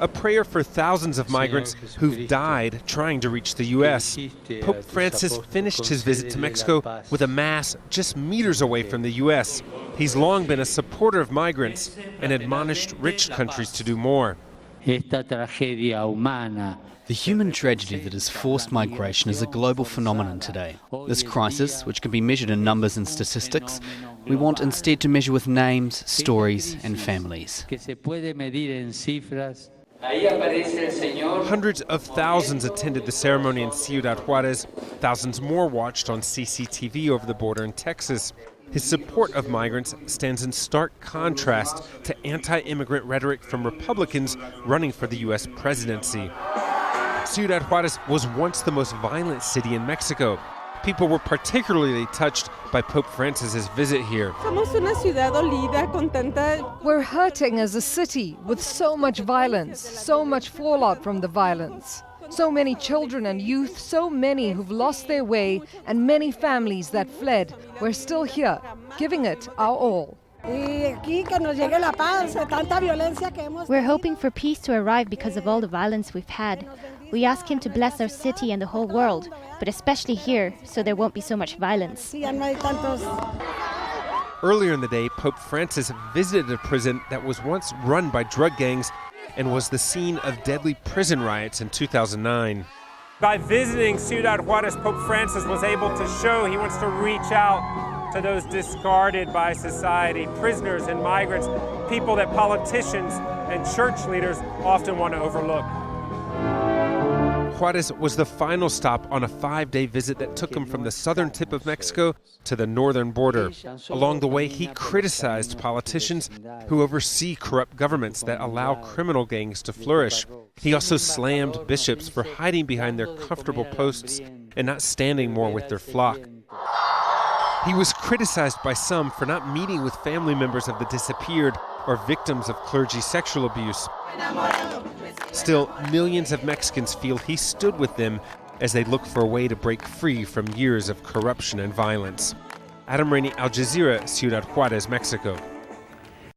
a prayer for thousands of migrants who've died trying to reach the U.S. Pope Francis finished his visit to Mexico with a mass just meters away from the U.S. He's long been a supporter of migrants and admonished rich countries to do more. The human tragedy that has forced migration is a global phenomenon today. This crisis, which can be measured in numbers and statistics, we want instead to measure with names, stories and families. Hundreds of thousands attended the ceremony in Ciudad Juarez. Thousands more watched on CCTV over the border in Texas. His support of migrants stands in stark contrast to anti-immigrant rhetoric from Republicans running for the U.S. presidency. Ciudad Juarez was once the most violent city in Mexico. People were particularly touched by Pope Francis's visit here. We're hurting as a city with so much violence, so much fallout from the violence. So many children and youth, so many who've lost their way, and many families that fled. We're still here, giving it our all. We're hoping for peace to arrive because of all the violence we've had. We ask him to bless our city and the whole world, but especially here, so there won't be so much violence. Earlier in the day, Pope Francis visited a prison that was once run by drug gangs and was the scene of deadly prison riots in 2009. By visiting Ciudad Juarez, Pope Francis was able to show he wants to reach out to those discarded by society, prisoners and migrants, people that politicians and church leaders often want to overlook. Juarez was the final stop on a 5-day visit that took him from the southern tip of Mexico to the northern border. Along the way, he criticized politicians who oversee corrupt governments that allow criminal gangs to flourish. He also slammed bishops for hiding behind their comfortable posts and not standing more with their flock. He was criticized by some for not meeting with family members of the disappeared or victims of clergy sexual abuse. Still, millions of Mexicans feel he stood with them as they look for a way to break free from years of corruption and violence. Adam Rainey, Al Jazeera, Ciudad Juarez, Mexico.